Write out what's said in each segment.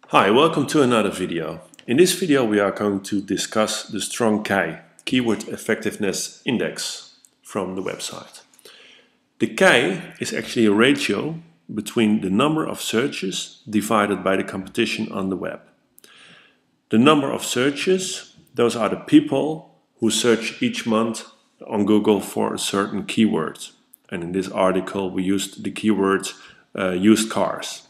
Hi, welcome to another video. In this video we are going to discuss the strong KEI, Keyword Effectiveness Index, from the website. The KEI is actually a ratio between the number of searches divided by the competition on the web. The number of searches, those are the people who search each month on Google for a certain keyword. And in this article we used the keyword used cars.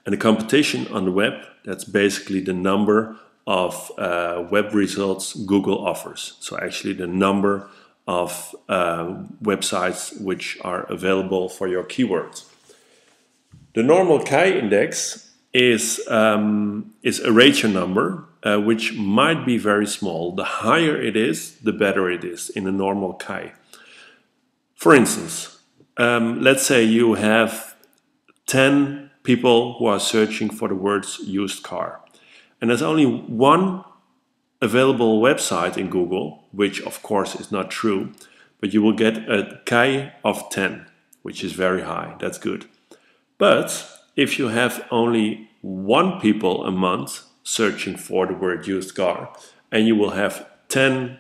And the competition on the web, that's basically the number of web results Google offers. So actually the number of websites which are available for your keyword. The normal KEI index is a ratio number which might be very small. The higher it is, the better it is in a normal KEI. For instance, let's say you have 10 people who are searching for the words used car. And there's only one available website in Google, which of course is not true, but you will get a KEI of 10, which is very high. That's good. But if you have only one people a month searching for the word used car, and you will have 10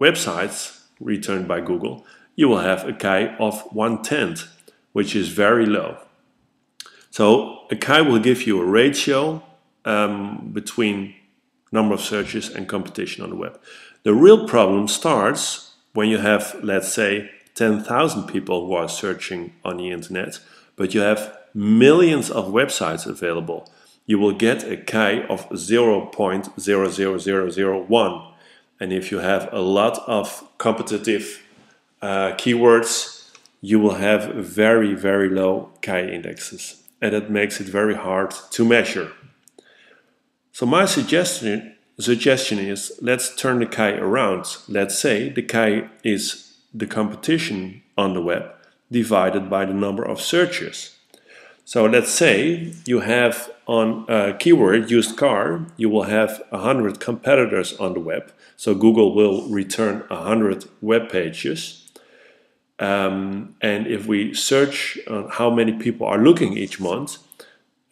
websites returned by Google, you will have a KEI of 1/10, which is very low. So a KEI will give you a ratio between number of searches and competition on the web. The real problem starts when you have, let's say, 10,000 people who are searching on the internet, but you have millions of websites available. You will get a KEI of 0.00001. And if you have a lot of competitive keywords, you will have very, very low KEI indexes. And that makes it very hard to measure. So my suggestion is, let's turn the KEI around. Let's say the KEI is the competition on the web divided by the number of searches. So let's say you have on a keyword used car, you will have 100 competitors on the web. So Google will return 100 web pages. And if we search on how many people are looking each month,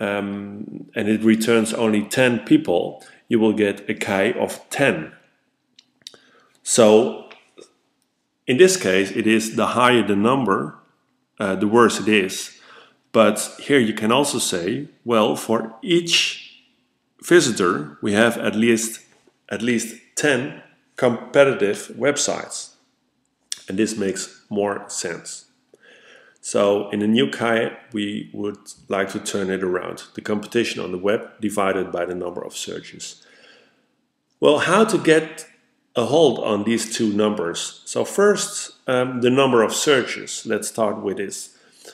and it returns only 10 people, you will get a KEI of 10. So in this case, it is the higher the number, the worse it is. But here you can also say, well, for each visitor, we have at least 10 competitive websites. And this makes more sense. So in the new KEI, we would like to turn it around. The competition on the web divided by the number of searches. Well, how to get a hold on these two numbers? So first, the number of searches. Let's start with this.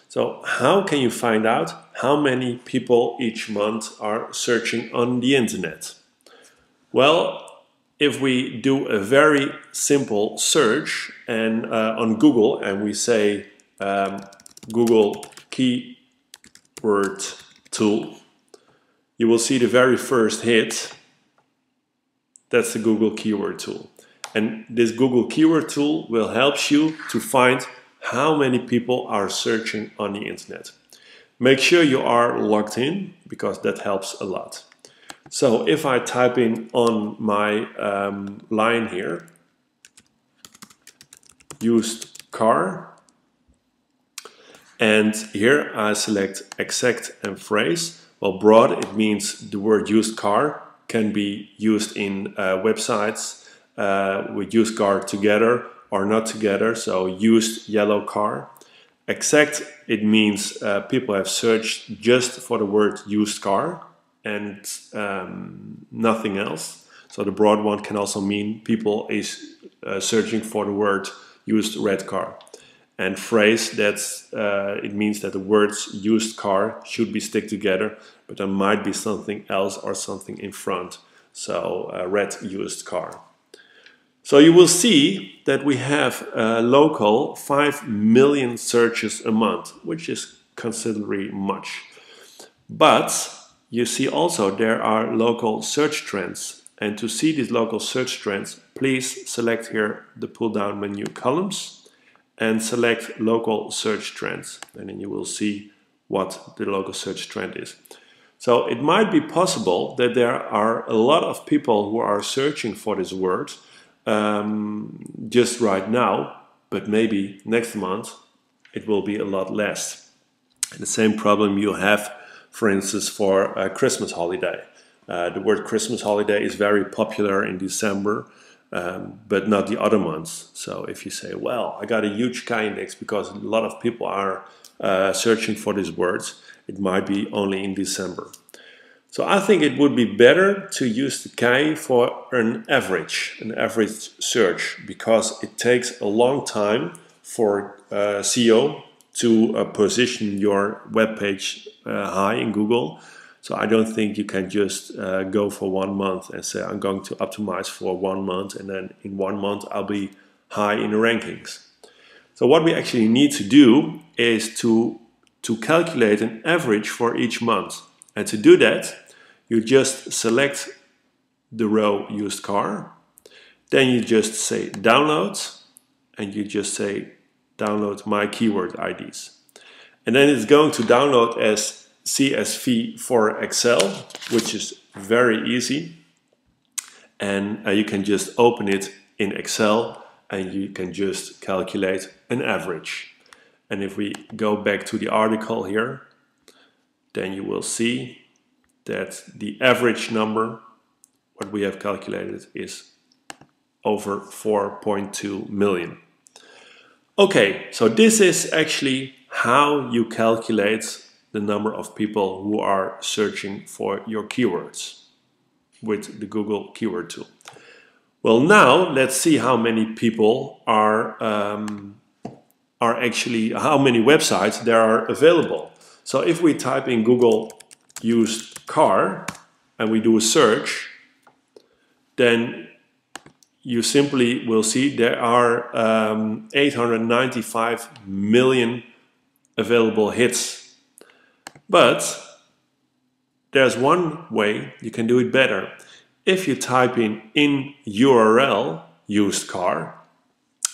So how can you find out how many people each month are searching on the internet? Well, if we do a very simple search and on Google, and we say Google keyword tool, you will see the very first hit. That's the Google keyword tool. And this Google keyword tool will help you to find how many people are searching on the internet. Make sure you are logged in, because that helps a lot. So if I type in on my line here, used car, and here I select exact and phrase. Well, broad, it means the word used car can be used in websites with used car together or not together, so used yellow car. Exact, it means people have searched just for the word used car and nothing else. So the broad one can also mean people is searching for the word used red car. And phrase, that's it means that the words used car should be stick together, but there might be something else or something in front. So red used car. So you will see that we have local 5 million searches a month, which is considerably much. But you see also there are local search trends. And to see these local search trends, please select here the pull-down menu columns and select local search trends. And then you will see what the local search trend is. So it might be possible that there are a lot of people who are searching for this word just right now, but maybe next month it will be a lot less. And the same problem you have, for instance, for a Christmas holiday. The word Christmas holiday is very popular in December, but not the other months. So if you say, well, I got a huge KEI index because a lot of people are searching for these words, it might be only in December. So I think it would be better to use the KEI for an average search, because it takes a long time for SEO to position your web page high in Google. So I don't think you can just go for 1 month and say I'm going to optimize for 1 month, and then in 1 month I'll be high in the rankings. So what we actually need to do is to calculate an average for each month. And to do that, you just select the row used car, then you just say download, and you just say download my keyword IDs. And then it's going to download as CSV for Excel, which is very easy. And you can just open it in Excel and you can just calculate an average. And if we go back to the article here, then you will see that the average number, what we have calculated, is over 4.2 million. Okay, so this is actually how you calculate the number of people who are searching for your keywords with the Google keyword tool. Well, now let's see how many people are actually, how many websites there are available. So if we type in Google used car and we do a search, then you simply will see there are 895 million available hits. But there's one way you can do it better. If you type in URL used car,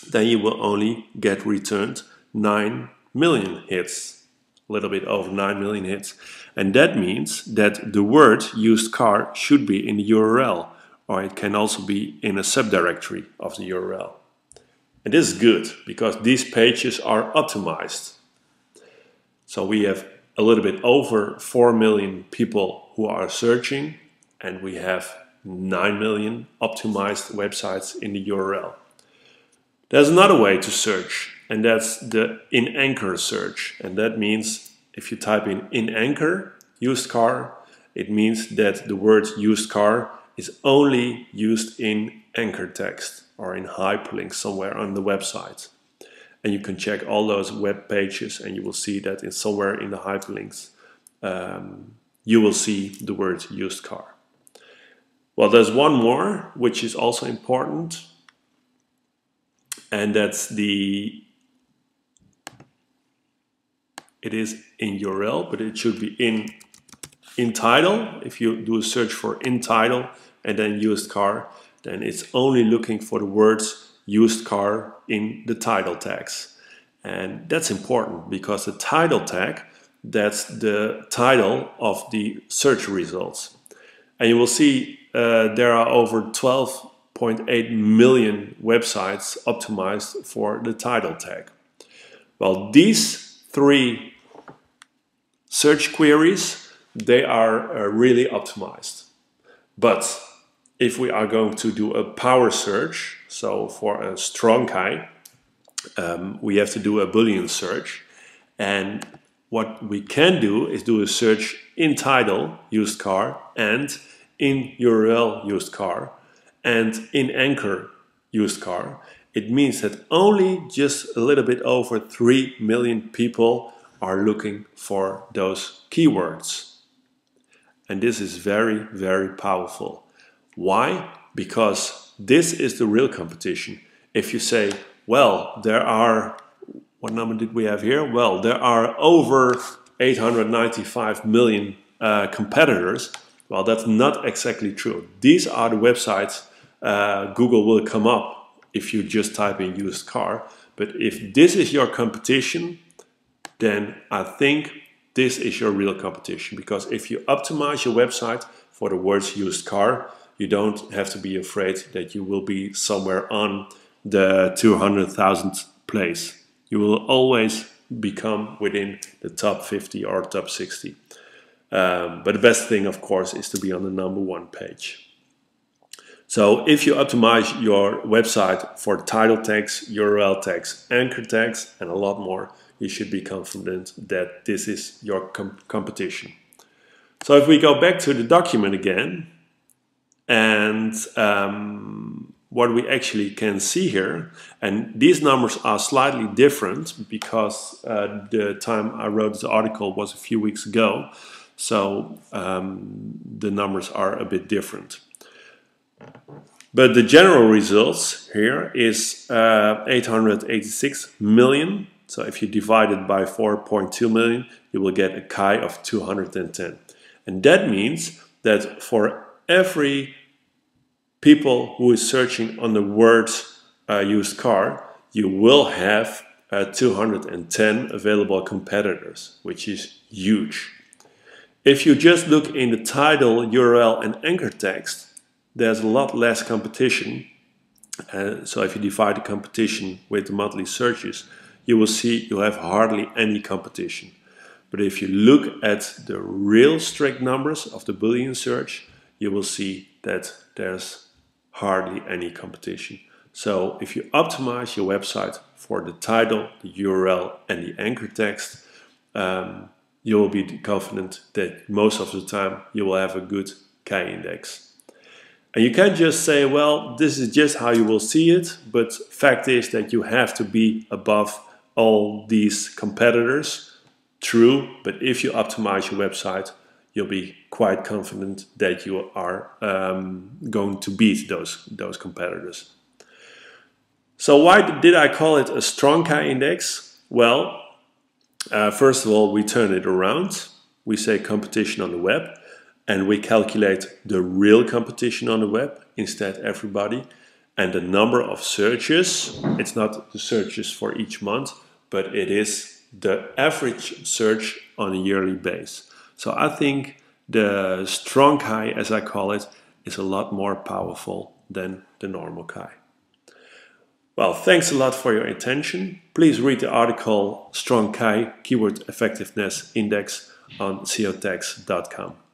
then you will only get returned 9 million hits, a little bit over 9 million hits. And that means that the word used car should be in the URL, or it can also be in a subdirectory of the URL. And this is good because these pages are optimized. So we have a little bit over 4 million people who are searching, and we have 9 million optimized websites in the URL. There's another way to search, and that's the in-anchor search. And that means if you type in anchor used car, it means that the word used car is only used in anchor text or in hyperlinks somewhere on the website. And you can check all those web pages and you will see that in somewhere in the hyperlinks you will see the word used car. Well, there's one more which is also important, and that's it is in URL, but it should be in title. If you do a search for in title and then used car, then it's only looking for the words used car in the title tags. And that's important because the title tag, that's the title of the search results. And you will see there are over 12.8 million websites optimized for the title tag. Well, these 3 search queries, they are really optimized. But if we are going to do a power search, so for a strong KEI, we have to do a Boolean search. And what we can do is do a search in title used car and in URL used car and in anchor used car. It means that only just a little bit over 3 million people are looking for those keywords. And this is very, very powerful. Why? Because this is the real competition. If you say, well, there are, what number did we have here? Well, there are over 895 million competitors. Well, that's not exactly true. These are the websites Google will come up if you just type in used car. But if this is your competition, then I think this is your real competition, because if you optimize your website for the words used car, you don't have to be afraid that you will be somewhere on the 200,000th place. You will always become within the top 50 or top 60. But the best thing, of course, is to be on the #1 page. So if you optimize your website for title tags, URL tags, anchor tags, and a lot more, you should be confident that this is your competition. So if we go back to the document again, and what we actually can see here, and these numbers are slightly different because the time I wrote this article was a few weeks ago, so the numbers are a bit different. But the general results here is 886 million. So if you divide it by 4.2 million, you will get a KEI of 210. And that means that for every people who is searching on the words used car, you will have 210 available competitors, which is huge. If you just look in the title, URL and anchor text, there's a lot less competition. So if you divide the competition with the monthly searches, you will see you have hardly any competition. But if you look at the real strict numbers of the Boolean search, you will see that there's hardly any competition. So if you optimize your website for the title, the URL and the anchor text, you will be confident that most of the time you will have a good KEI index. And you can't just say, well, this is just how you will see it, but fact is that you have to be above all these competitors. True, but if you optimize your website, you'll be quite confident that you are going to beat those competitors. So why did I call it a strong KEI index? Well, first of all, we turn it around. We say competition on the web, and we calculate the real competition on the web instead everybody. And the number of searches, it's not the searches for each month, but it is the average search on a yearly base. So I think the strong KEI, as I call it, is a lot more powerful than the normal KEI. Well, thanks a lot for your attention. Please read the article Strong KEI Keyword Effectiveness Index on seotags.com.